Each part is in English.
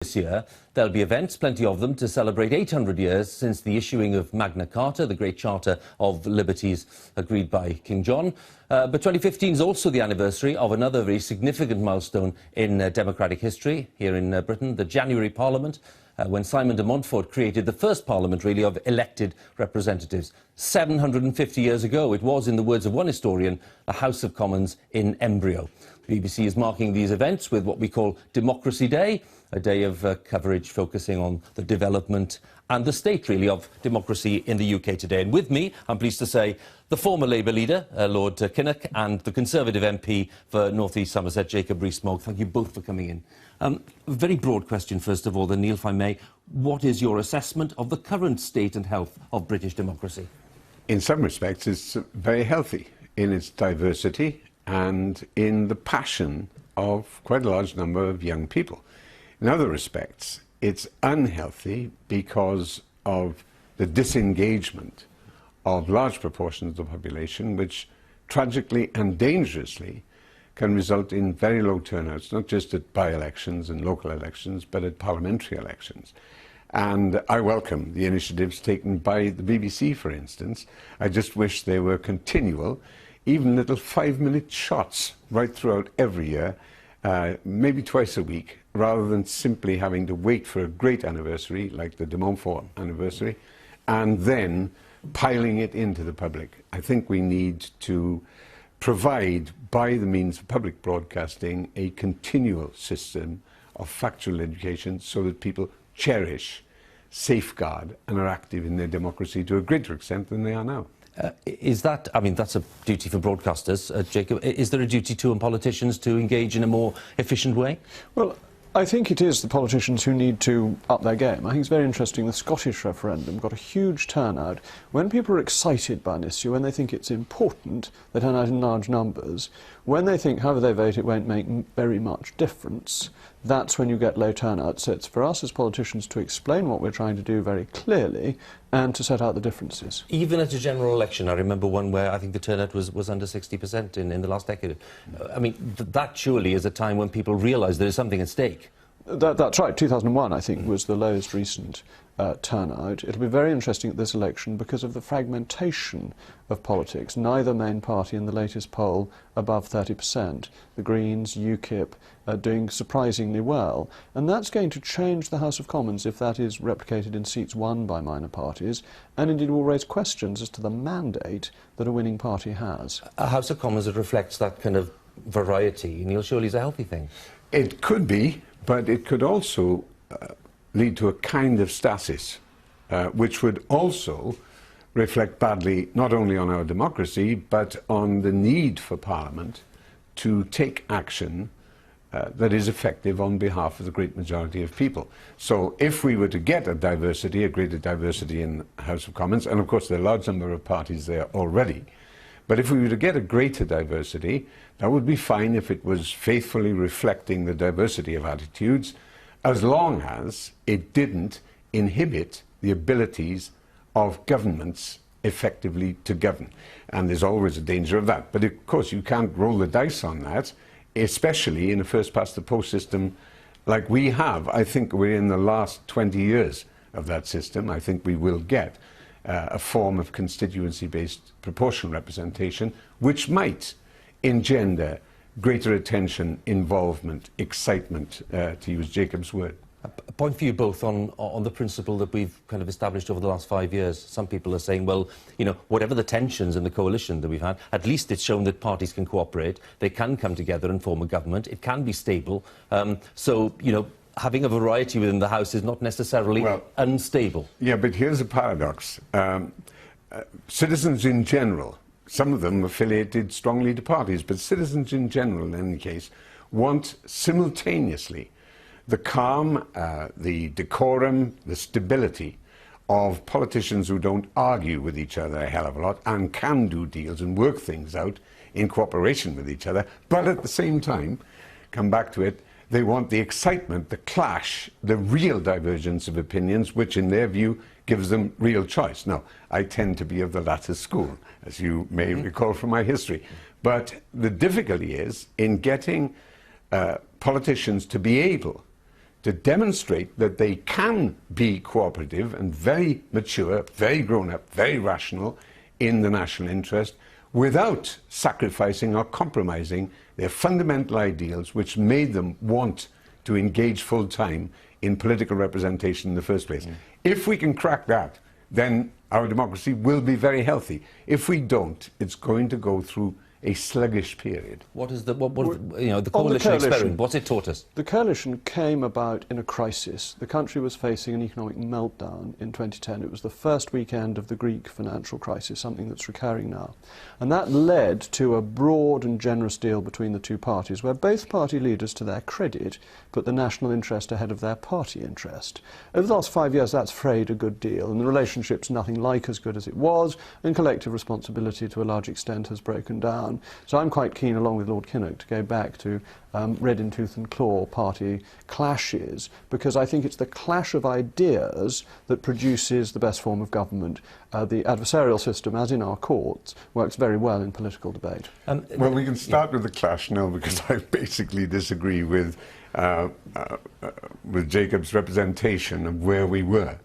This year, there'll be events, plenty of them, to celebrate 800 years since the issuing of Magna Carta, the great charter of liberties agreed by King John. But 2015 is also the anniversary of another very significant milestone in democratic history here in Britain, the January Parliament, when Simon de Montfort created the first parliament, really, of elected representatives. 750 years ago, it was, in the words of one historian, the House of Commons in embryo. The BBC is marking these events with what we call Democracy Day, a day of coverage focusing on the development and the state, really, of democracy in the UK today. And with me, I'm pleased to say, the former Labour leader, Lord Kinnock, and the Conservative MP for North East Somerset, Jacob Rees-Mogg. Thank you both for coming in. Very broad question, first of all, then, Neil, if I may. What is your assessment of the current state and health of British democracy? In some respects, it's very healthy in its diversity and in the passion of quite a large number of young people. In other respects, it's unhealthy because of the disengagement of large proportions of the population, which tragically and dangerously can result in very low turnouts, not just at by-elections and local elections, but at parliamentary elections. And I welcome the initiatives taken by the BBC, for instance. I just wish they were continual, even little 5-minute shots right throughout every year, maybe twice a week, rather than simply having to wait for a great anniversary, like the de Montfort anniversary, and then piling it into the public. I think we need to provide, by the means of public broadcasting, a continual system of factual education so that people cherish, safeguard, and are active in their democracy to a greater extent than they are now. Is that, I mean, that's a duty for broadcasters, Jacob. Is there a duty to politicians to engage in a more efficient way? Well, I think it is the politicians who need to up their game. I think it's very interesting, the Scottish referendum got a huge turnout. When people are excited by an issue, when they think it's important, they turn out in large numbers. When they think, however they vote, it won't make very much difference, that's when you get low turnout. So it's for us as politicians to explain what we're trying to do very clearly and to set out the differences. Even at a general election, I remember one where I think the turnout was under 60% in the last decade. I mean, that surely is a time when people realise there is something at stake. That's right. 2001, I think, was the lowest recent turnout. It'll be very interesting at this election because of the fragmentation of politics. Neither main party in the latest poll above 30%. The Greens, UKIP, are doing surprisingly well. And that's going to change the House of Commons if that is replicated in seats won by minor parties, and indeed will raise questions as to the mandate that a winning party has. A House of Commons that reflects that kind of variety, Neil, surely is a healthy thing. It could be, but it could also lead to a kind of stasis, which would also reflect badly not only on our democracy, but on the need for Parliament to take action that is effective on behalf of the great majority of people. So if we were to get a greater diversity in the House of Commons, and of course there are a large number of parties there already, but if we were to get a greater diversity, that would be fine if it was faithfully reflecting the diversity of attitudes, as long as it didn't inhibit the abilities of governments effectively to govern. And there's always a danger of that. But of course you can't roll the dice on that, especially in a first-past-the-post system like we have. I think we're in the last 20 years of that system. I think we will get a form of constituency-based proportional representation, which might engender greater attention, involvement, excitement, to use Jacob's word. A point for you both on the principle that we've kind of established over the last 5 years. Some people are saying, well, you know, whatever the tensions in the coalition that we've had, at least it's shown that parties can cooperate, they can come together and form a government, it can be stable. So, you know, having a variety within the House is not necessarily unstable. Yeah, but here's a paradox. Citizens in general, some of them affiliated strongly to parties, but citizens in general, in any case, want simultaneously the calm, the decorum, the stability of politicians who don't argue with each other a hell of a lot and can do deals and work things out in cooperation with each other, but at the same time, come back to it, they want the excitement, the clash, the real divergence of opinions, which in their view gives them real choice. Now, I tend to be of the latter school, as you may recall from my history. But the difficulty is in getting politicians to be able to demonstrate that they can be cooperative and very mature, very grown-up, very rational in the national interest without sacrificing or compromising their fundamental ideals which made them want to engage full-time in political representation in the first place. If we can crack that, then our democracy will be very healthy. If we don't, it's going to go through a sluggish period. What is the the coalition experiment? What's it taught us? The coalition came about in a crisis. The country was facing an economic meltdown in 2010. It was the first weekend of the Greek financial crisis, something that's recurring now. And that led to a broad and generous deal between the two parties, where both party leaders, to their credit, put the national interest ahead of their party interest. Over the last 5 years, that's frayed a good deal, and the relationship's nothing like as good as it was, and collective responsibility to a large extent has broken down. So I'm quite keen, along with Lord Kinnock, to go back to red in tooth and claw party clashes, because I think it's the clash of ideas that produces the best form of government. The adversarial system, as in our courts, works very well in political debate. Well, we can start with the clash now, because I basically disagree with Jacob's representation of where we were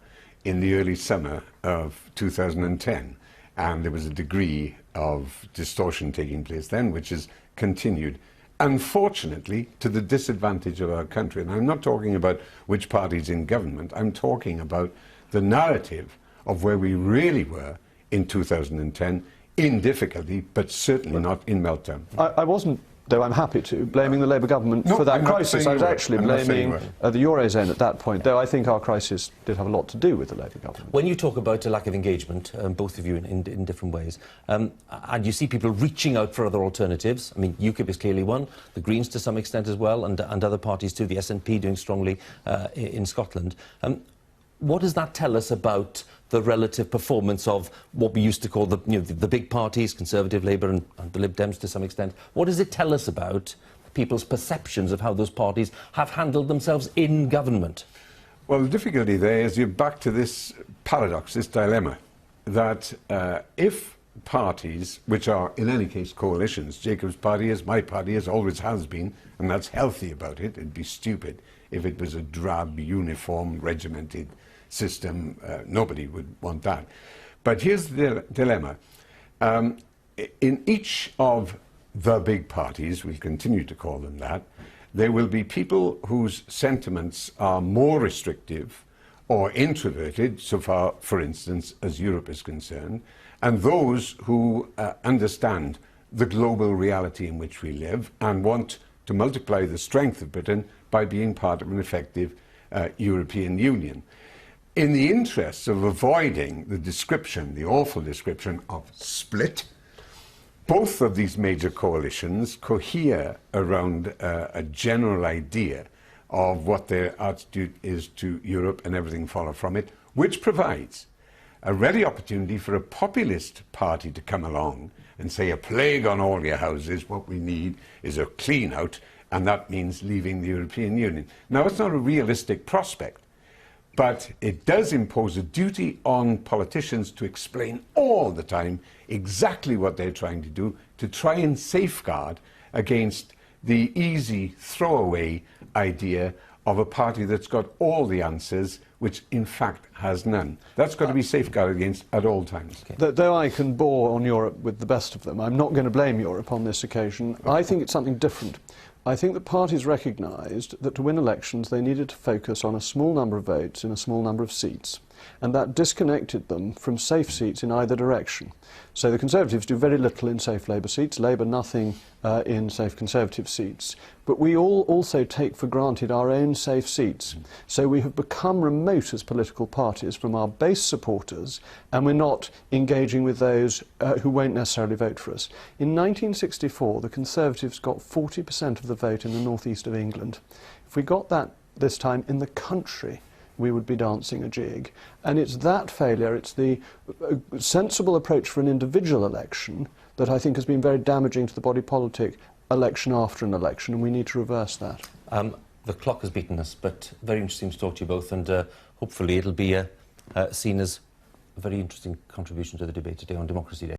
in the early summer of 2010. And there was a degree of distortion taking place then, which has continued, unfortunately, to the disadvantage of our country. And I'm not talking about which party's in government. I'm talking about the narrative of where we really were in 2010, in difficulty, but certainly not in meltdown. I wasn't, though I'm happy to, blaming the Labour government for that crisis. I was actually blaming the Eurozone at that point, though I think our crisis did have a lot to do with the Labour government. When you talk about a lack of engagement, both of you in different ways, and you see people reaching out for other alternatives, I mean, UKIP is clearly one, the Greens to some extent as well, and other parties too, the SNP doing strongly in Scotland. What does that tell us about the relative performance of what we used to call the big parties, Conservative, Labour and the Lib Dems to some extent? What does it tell us about people's perceptions of how those parties have handled themselves in government? Well, the difficulty there is you're back to this paradox, this dilemma, that if parties, which are in any case coalitions, Jacob's party is, my party is, always has been, and that's healthy about it, it'd be stupid if it was a drab, uniform, regimented system. Nobody would want that. But here's the dilemma. In each of the big parties, we'll continue to call them that, there will be people whose sentiments are more restrictive or introverted, so far, for instance, as Europe is concerned, and those who understand the global reality in which we live and want to multiply the strength of Britain by being part of an effective European Union. In the interests of avoiding the description, the awful description of split, both of these major coalitions cohere around a general idea of what their attitude is to Europe and everything follow from it, which provides a ready opportunity for a populist party to come along and say, a plague on all your houses, what we need is a clean out, and that means leaving the European Union. Now, it's not a realistic prospect, but it does impose a duty on politicians to explain all the time exactly what they're trying to do, to try and safeguard against the easy throwaway idea of a party that's got all the answers, which in fact has none. That's got to be safeguarded against at all times. Okay. Though I can bore on Europe with the best of them, I'm not going to blame Europe on this occasion. I think it's something different. I think that parties recognised that to win elections they needed to focus on a small number of votes in a small number of seats, and that disconnected them from safe seats in either direction. So the Conservatives do very little in safe Labour seats, Labour nothing in safe Conservative seats, but we all also take for granted our own safe seats. So we have become remote as political parties from our base supporters, and we're not engaging with those who won't necessarily vote for us. In 1964, the Conservatives got 40% of the vote in the northeast of England. If we got that this time in the country, we would be dancing a jig. And it's that failure, it's the sensible approach for an individual election that I think has been very damaging to the body politic election after an election, and we need to reverse that. The clock has beaten us, but very interesting to talk to you both, and hopefully it'll be seen as a very interesting contribution to the debate today on Democracy Day.